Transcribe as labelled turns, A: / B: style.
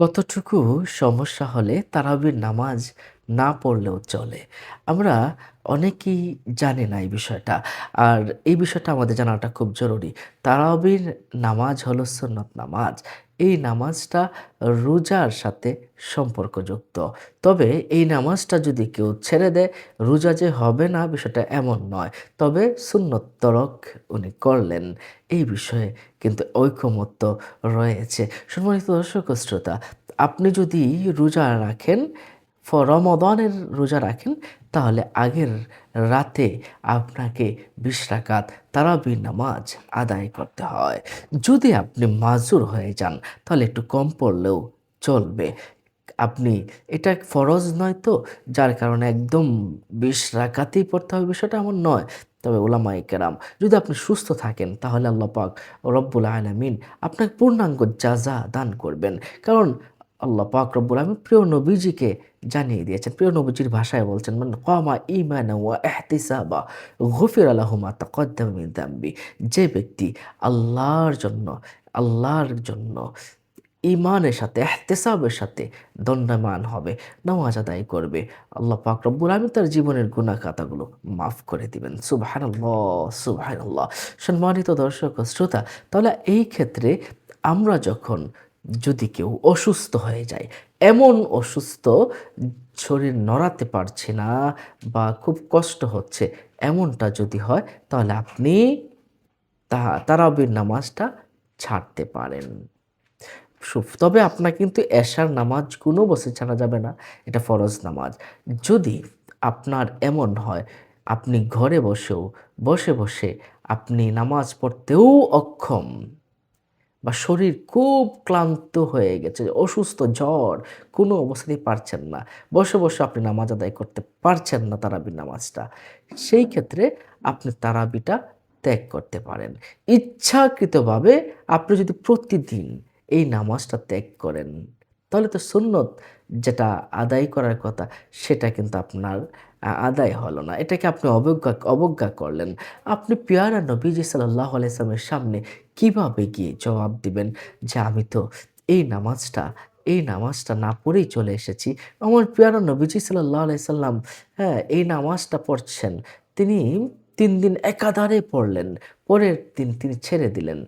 A: কতটুকু সমস্যা হলে তারাবির নামাজ না পড়লেও চলে? আমরা অনেকেই জানি না এই বিষয়টা। আর এই বিষয়টা আমাদের জানাটা খুব জরুরি। তারাবির নামাজ হলো সুন্নত নামাজ। এই নামাজটা রোজার সাথে সম্পর্কযুক্ত। তবে এই নামাজটা যদি কেউ ছেড়ে দেয়, রোজা যে হবে না বিষয়টা এমন নয়। তবে সুন্নত তরক উনি করলেন। এই বিষয়ে কিন্তু ঐকমত্য রয়েছে। সম্মানিত দর্শক ও শ্রোতা, আপনি যদি রোজা রাখেন, রমাদানের রোজা রাখেন, তাহলে আগের রাতে আপনাকে ২০ রাকাত তারাবির নামাজ আদায় করতে হয়। যদি আপনি মাজুর হয়ে যান, তাহলে একটু কম পড়লেও চলবে। আপনি এটা ফরজ নয় তো, যার কারণে একদম ২০ রাকাতই পড়তে হবে বিষয়টা এমন নয়। তবে উলামায়ে কেরাম, যদি আপনি সুস্থ থাকেন তাহলে আল্লাহ পাক রব্বুল আলামিন আপনাকে পূর্ণাঙ্গ যাজা দান করবেন। কারণ আল্লাহ পাক রব্বুল আলামিন প্রিয় নবীজিকে জানিয়ে দিয়েছেন। প্রিয় নবীজির ভাষায় বলছেন, "মান কামা ঈমানান ওয়া ইহতিসাবা গুফিরা লাহু মা তাকদ্দামা মিন যামবি।" যে ব্যক্তি আল্লাহর জন্য ঈমানের সাথে, ইহতিসাবের সাথে দণ্ডায়মান হবে, নামাজ আদায় করবে, আল্লাহ পাক রব্বুল আলামিন তার জীবনের গুনাহ খাতাগুলো মাফ করে দিবেন। সুবহানাল্লাহ, সুবহানাল্লাহ। সম্মানিত দর্শক ও শ্রোতা, তাহলে এই ক্ষেত্রে আমরা যখন যদি কেউ অসুস্থ হয়ে যায়, এমন অসুস্থ শরীর নড়াতে পারছে না বা খুব কষ্ট হচ্ছে, এমনটা যদি হয় তাহলে আপনি তারাবির নামাজটা ছাড়তে পারেন। তবে আপনার কিন্তু এশার নামাজ কোনো বসে ছাড়া যাবে না। এটা ফরজ নামাজ। যদি আপনার এমন হয় আপনি ঘরে বসে আপনি নামাজ পড়তেও অক্ষম বা শরীর খুব ক্লান্ত হয়ে গেছে, অসুস্থ, জ্বর, কোনো অবস্থাতেই পারছেন না। বসে আপনি নামাজ আদায় করতে পারছেন না তারাবির নামাজটা। সেই ক্ষেত্রে আপনি তারাবিটা ত্যাগ করতে পারেন। ইচ্ছাকৃতভাবে আপনি যদি প্রতিদিন এই নামাজটা ত্যাগ করেন, তাহলে তো সুন্নত যেটা আদায় করার কথা সেটা কিন্তু আপনার আদায় হলো না। এটাকে আপনি অবজ্ঞা করলেন। আপনি পেয়ারা নবীজি সাল্লাল্লাহু আলাইহি ওয়াসাল্লামের সামনে কিভাবে গিয়ে জবাব দিবেন যে আমি তো এই নামাজটা এই নামাজটা না পড়েই চলে এসেছি। আমার পেয়ারা নবীজি সাল্লাল্লাহু আলাইহি সাল্লাম, হ্যাঁ, এই নামাজটা পড়ছেন। তিনি ৩ দিন একাধারে পড়লেন। পরের দিন তিনি ছেড়ে দিলেন।